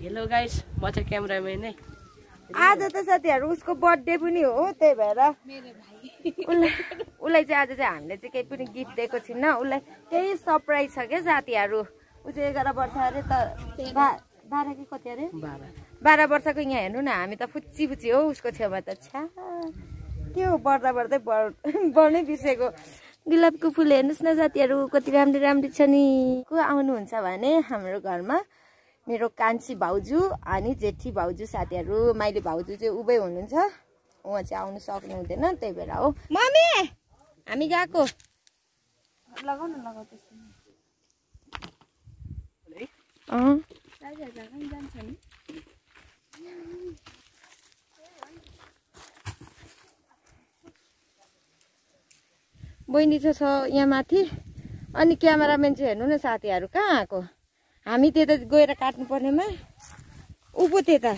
Hello guys, म चाहिँ cameraman है। आज त साथीहरु उसको बर्थडे पनि हो, त्यही भएर उसलाई चाहिँ आज चाहिँ हामीले चाहिँ केही पनि गिफ्ट दिएको छैन। उसलाई केही सरप्राइज छ के साथीहरु। उ चाहिँ 11 वर्ष अरे त 12 कि कति अरे 12 वर्षको। यहाँ हेर्नु न, हामी त फुच्ची फुच्ची हो उसको छेउमा त। छा के हो, बढ्दा बढ्दै बढ्नै बिर्सेको। गुलाबको फुल हेर्नुस् न साथीहरु, कति राम्रो राम्रो छ नि। को आउनुहुन्छ भने हाम्रो घरमा मेरो कान्छी भाउजू अनि जेठी भाउजू साथीहरु। माइली भाउजू चाहिँ उबै हुनुहुन्छ, उहाँ चाहिँ आउनु सक्नु हुँदैन, त्यही भएर हो। मम्मी हामी गएको। लगाउ न, लगाउ त्यसो। जान्छ नि। बहिनी छ यहाँ माथि। अनि क्यामेराम्यान चाहिँ हेर्नु न साथीहरु, कहाँ आएको। हामी त्यता गएर काट्नु पर्नेमा उ पो त्यता।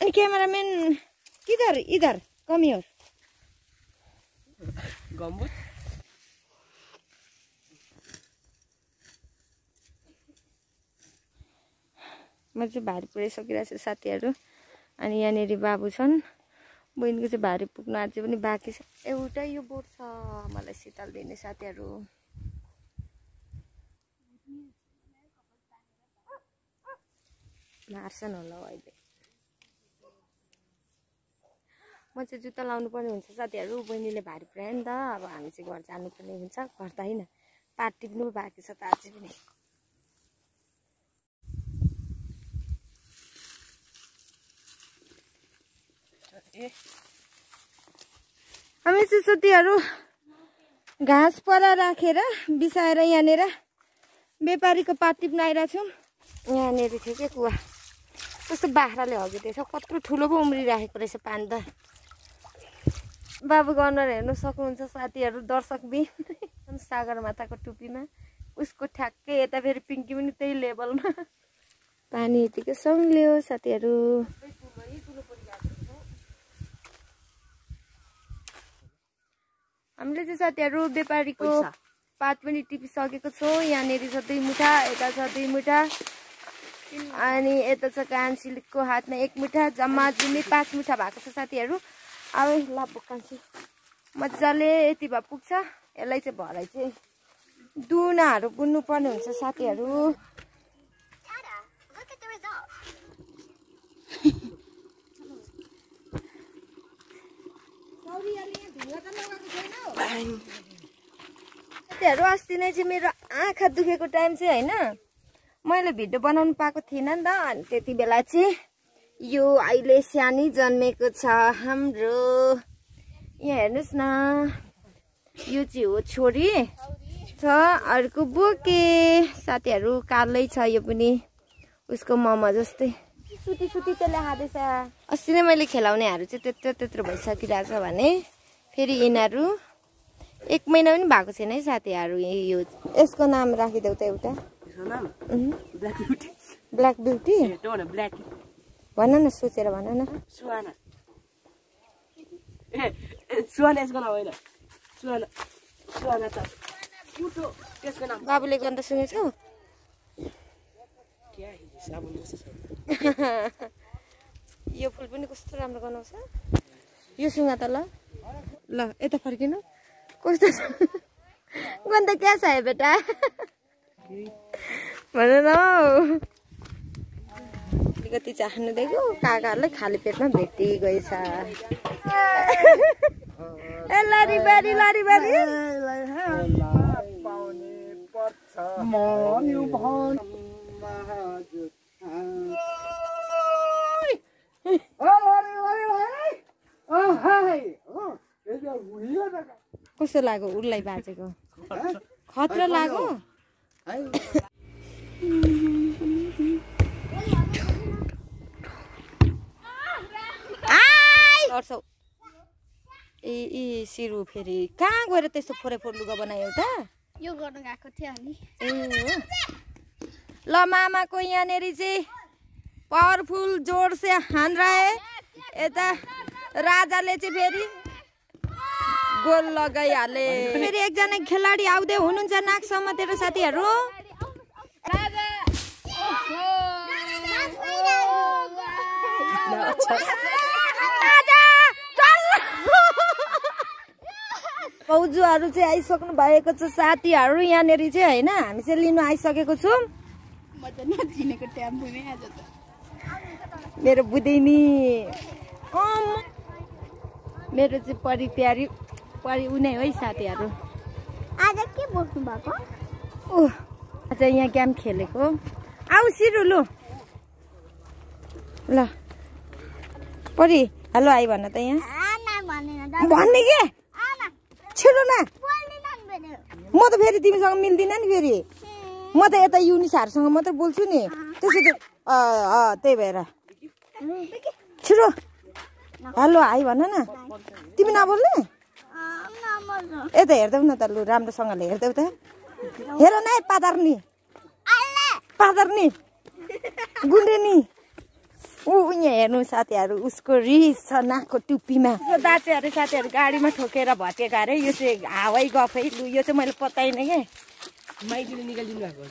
अनि क्यामेराम्यान किधर इधर कमी हो। गम्बुज म चाहिँ भारी पुऱ्याइसकिरहेको छु साथीहरु। अनि यहाँनेरि बाबु छन्। बहिनीको चाहिँ भारी पुग्नु अझै पनि बाँकी छ। एउटा यो बोट छ मलाई शीतल दिने साथीहरु। मार्छन् होला अहिले। म चाहिँ जुत्ता लाउनु पर्ने हुन्छ साथीहरु। बहिनीले भारी पुऱ्यायो नि त, अब हामी चाहिँ घर जानुपर्ने हुन्छ। घर त हैन, पार्ट टिप्नु बाँकी छ त अझै पनि। हामी चाहिँ साथीहरु घाँस परा राखेर बिसाएर यहाँनेर व्यापारीको पात टिप्न आइरहेको छौँ। यहाँनेर थियो के कुवा, कस्तो बाख्राले हगिदिएछ। कत्रो ठुलो पो उम्रिराखेको रहेछ पानी त। बाबुको अनुहार हेर्नु सक्नुहुन्छ साथीहरु, दर्शकबिन सागर माताको टुपीमा। उसको ठ्याक्कै यता फेरि पिङ्की पनि त्यही लेभलमा। पानी यतिकै सङ्ग्लियो साथीहरु। हामीले चाहिँ साथीहरु व्यापारीको पात पनि टिपिसकेको छौँ। यहाँनेर छ 2 मुठा, यता छ 2 मुठा, अनि यता छ कान्छीको हातमा 1 मुठा, जम्मा जुम्मी 5 मुठा भएको छ साथीहरु। अब ल कान्छी मजाले यति भए पुग्छ। यसलाई चाहिँ भरै चाहिँ दुनाहरू बुन्नु पर्ने हुन्छ साथीहरु। साथीहरु अस्ति नै चाहिँ मेरो आँखा दुखेको टाइम चाहिँ हैन, मैले भिडियो बनाउनु पाएको थिइनँ नि त। अनि त्यति बेला चाहिँ यो अहिले सानी जन्मेको छ हाम्रो। यहाँ हेर्नुस् न, यो चाहिँ हो छोरी छ। अर्को बोके साथीहरु कालै छ, यो पनि उसको ममा जस्तै सुती सुती त्यसले हादैछ। अस्ति नै मैले खेलाउनेहरू चाहिँ त्यत्रो भइसकिरहेछ भने फेरि यिनीहरू 1 महिना पनि भएको छैन है साथीहरु। यो यसको नाम राखिदेऊ त एउटा। Black beauty. ब्ल्याक ब्युटी भन न, सोचेर भन न। सुहाना। सुहाना यसको नाम होइन, सुहाना। सुहाना त कुटो त्यसको नाम। बाबुले गन्दा सुनेछौ। यो फुल पनि कस्तो राम्रो गनाउँछ। यो सुगा त ल यता फर्किनु। कस्तो छ गन्दा क्या छ है बेटा भन न। अलिकति चाहनु दिएको काकाहरूले खाली पेटमा भेटी गएछ। ए लारी बारी लारी बारी। कस्तो लाग्यो उसलाई बाजेको? खतरा लाग्यो। ए सिरु फेरि कहाँ गएर त्यस्तो फोरे फोर लुगा बनायो त? यो गर्न गएको थियो अनि। ए हो ल, मामाको यहाँनेरि चाहिँ पावरफुल जोड से हान रहा है। यता राजाले चाहिँ फेरि गोल लगाइहाले। फेरि एकजना खेलाडी आउँदै हुनुहुन्छ नाक समातेर साथीहरु। भाउजूहरू चाहिँ आइसक्नु भएको छ साथीहरू यहाँनिर चाहिँ होइन हामी चाहिँ लिनु आइसकेको छौँ मेरो बुदैनी मेरो चाहिँ परी प्यारी परी उनी है साथीहरू आज के बोक्नु भएको आज यहाँ गेम खेलेको आऊ सिरु लु ल परी हेलो आई भन त यहाँ भन्ने के छिटो न म त फेरि तिमीसँग मिल्दिन नि फेरि म त यता युनिसाहरूसँग मात्रै बोल्छु नि त्यसो त त्यही भएर छिटो हेलो हाई भन न तिमी नबोल्ने यता हेर्दैौ न त लु राम्रोसँगले हेर्दैौ त हेर न पादर्नी पादर्नी गुन्डेनी ऊ यहाँ हेर्नु साथीहरू उसको रिस छ नाकको टुप्पीमा दाजुहरू साथीहरू गाडीमा ठोकेर भत्केको अरे यो चाहिँ हावै गफ है लु यो चाहिँ मैले पत्ताइनँ के माइतीले निकालिदिनु भएको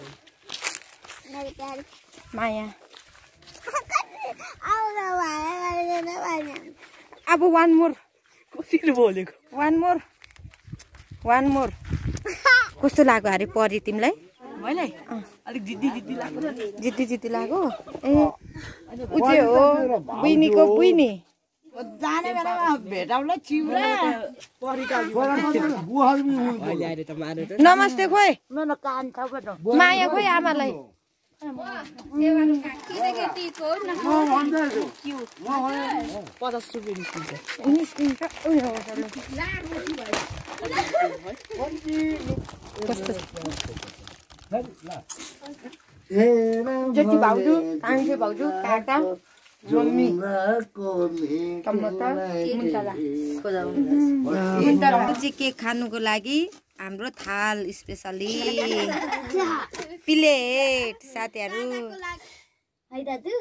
माया अब वान मोर कसरी बोलेको वान मोर कस्तो लाग्यो अरे परी तिमीलाई मलाई अलिक जिद्दी लाग्यो जिद्दी लाग्यो ए ऊ चाहिँ हो बुइनीको बुइनी जाने बेलामा भेटाउला चिउरा अहिले त मारेर नमस्ते खोइ मेरो कान छ माया खोइ आमालाई जेठी भाउजू कान्छे भाउजू काका मम्मी चाहिँ केक खानुको लागि हाम्रो थाल स्पेसली प्लेट साथीहरू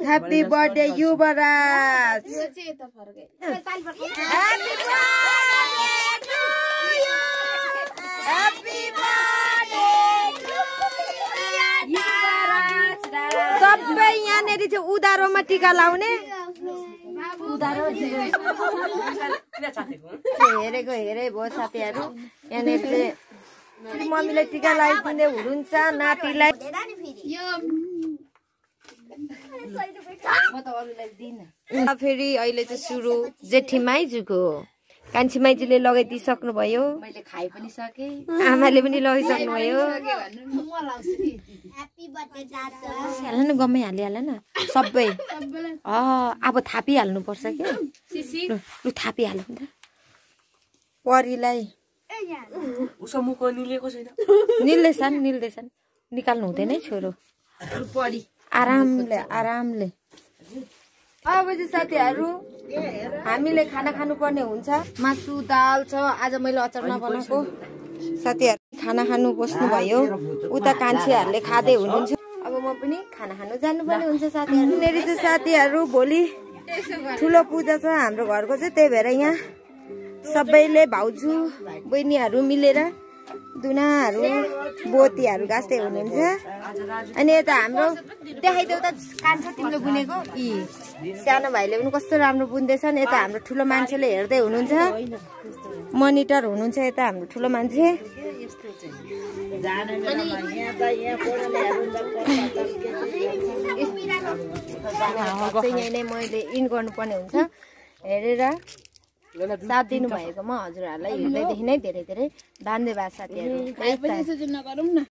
ह्याप्पी बर्थडे युवराज सबै यहाँनिर चाहिँ उधारोमा टिका लाउने हेरेको हेरे भयो साथीहरू यहाँनिर चाहिँ मम्मीलाई टिका लगाइदिँदै हुनुहुन्छ नातिलाई फेरि अहिले चाहिँ सुरु जेठी माइजूको कान्छी माइजूले लगाइदिइसक्नु भयो मैले खाइ पनि सके आमाले पनि लगाइसक्नु भयो हाल न गम्मै हालिहाल न सबै अब थापिहाल्नु पर्छ कि लु थापिहाल्नु नि त परीलाई उसको मुख निलेको छैन निल्दैछन् निकाल्नु हुँदैन है छोरो परी आरामले अब चाहिँ साथीहरू हामीले खाना खानु पर्ने हुन्छ मासु दाल छ आज मैले अचार नबनाएको साथीहरू खाना खानु बस्नु भयो उता कान्छेहरूले खाँदै हुनुहुन्छ अब म पनि खाना खानु जानुपर्ने हुन्छ साथीहरू मेरो चाहिँ साथीहरू भोलि ठुलो पूजा छ हाम्रो घरको चाहिँ त्यही भएर यहाँ सबैले भाउजू बहिनीहरू मिलेर दुनाहरू बोतीहरू गाँस्दै हुनुहुन्छ अनि यता हाम्रो देखाइदेऊ त कान्छ तिमीले बुनेको सानो भाइले पनि कस्तो राम्रो बुन्दैछन् यता हाम्रो ठुलो मान्छेले हेर्दै हुनुहुन्छ मोनिटर हुनुहुन्छ यता हाम्रो ठुलो मान्छे यही नै मैले इन गर्नुपर्ने हुन्छ हेरेर साथ दिनु भएकोमा हजुरहरूलाई हेर्दैदेखि नै धेरै धेरै धन्यवाद साथीहरू